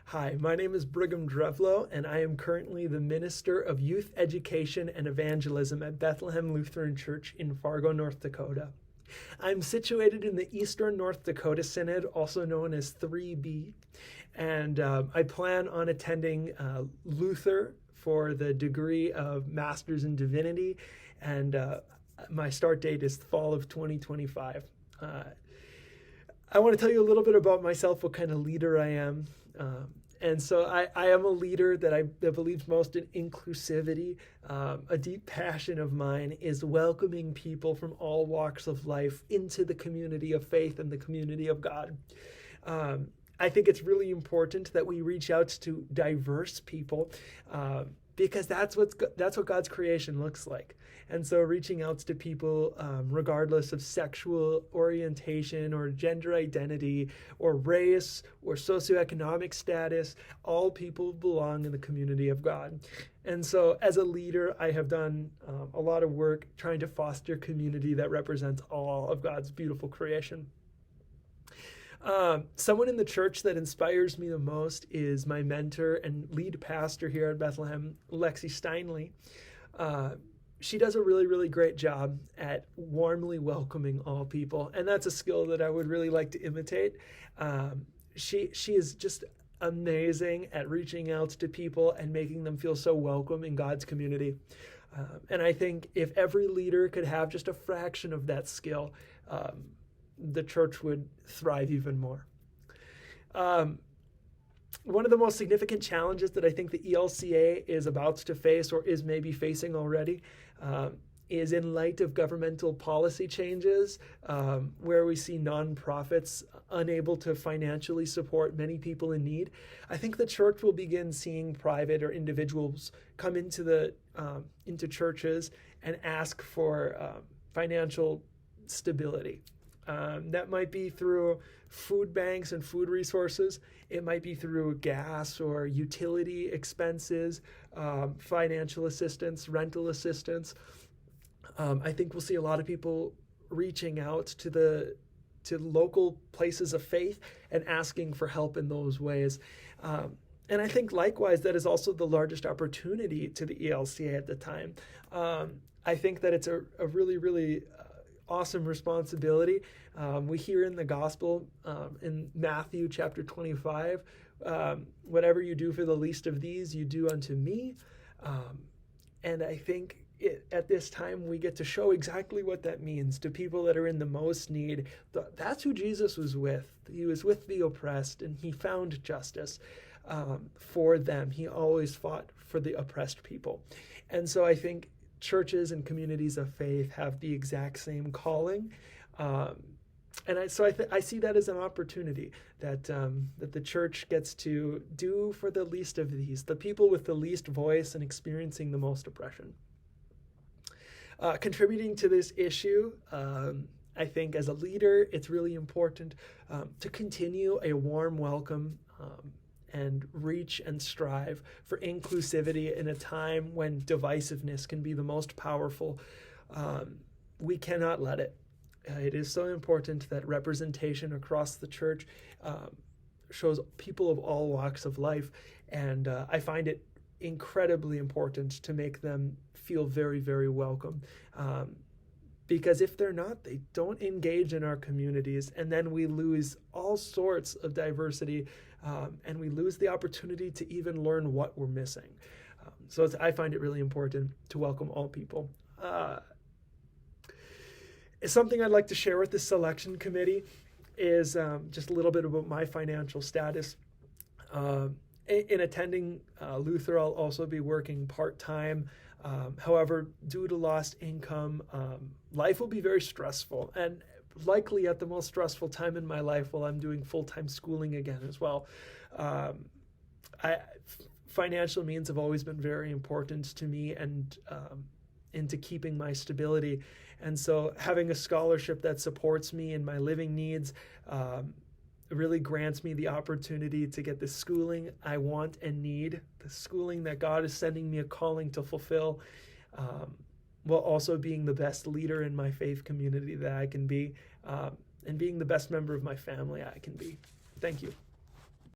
Hi, my name is Brigham Drevlo, and I am currently the Minister of Youth Education and Evangelism at Bethlehem Lutheran Church in Fargo, North Dakota. I'm situated in the Eastern North Dakota Synod, also known as 3B, and I plan on attending Luther for the degree of Master's in Divinity, and my start date is fall of 2025. I want to tell you a little bit about myself, what kind of leader I am. And so I am a leader that believes most in inclusivity. A deep passion of mine is welcoming people from all walks of life into the community of faith and the community of God. I think it's really important that we reach out to diverse people because that's what God's creation looks like. And so reaching out to people regardless of sexual orientation or gender identity or race or socioeconomic status, all people belong in the community of God. And so as a leader, I have done a lot of work trying to foster community that represents all of God's beautiful creation. Someone in the church that inspires me the most is my mentor and lead pastor here at Bethlehem, Lexi Steinley. She does a really, really great job at warmly welcoming all people, and that's a skill that I would really like to imitate. She is just amazing at reaching out to people and making them feel so welcome in God's community. And I think if every leader could have just a fraction of that skill, the church would thrive even more. One of the most significant challenges that I think the ELCA is about to face or is maybe facing already is in light of governmental policy changes where we see nonprofits unable to financially support many people in need. I think the church will begin seeing private or individuals come into churches and ask for financial stability. That might be through food banks and food resources. It might be through gas or utility expenses, financial assistance, rental assistance. I think we'll see a lot of people reaching out to local places of faith and asking for help in those ways. And I think likewise, that is also the largest opportunity to the ELCA at the time. I think that it's a really, really awesome responsibility. We hear in the gospel in Matthew chapter 25, whatever you do for the least of these, you do unto me. And I think at this time we get to show exactly what that means to people that are in the most need. That's who Jesus was with. He was with the oppressed, and he found justice for them. He always fought for the oppressed people. And so I think churches and communities of faith have the exact same calling. And I see that as an opportunity that the church gets to do for the least of these, the people with the least voice and experiencing the most oppression. Contributing to this issue, I think as a leader, it's really important to continue a warm welcome and reach and strive for inclusivity in a time when divisiveness can be the most powerful. We cannot let it. It is so important that representation across the church shows people of all walks of life, and I find it incredibly important to make them feel very, very welcome. Because if they're not, they don't engage in our communities, and then we lose all sorts of diversity, and we lose the opportunity to even learn what we're missing. So I find it really important to welcome all people. Something I'd like to share with the selection committee is just a little bit about my financial status. In attending Luther, I'll also be working part-time. However, due to lost income, life will be very stressful, and likely at the most stressful time in my life while I'm doing full-time schooling again as well. Financial means have always been very important to me and into keeping my stability. And so having a scholarship that supports me in my living needs really grants me the opportunity to get the schooling I want and need, the schooling that God is sending me a calling to fulfill, while also being the best leader in my faith community that I can be, and being the best member of my family I can be. Thank you.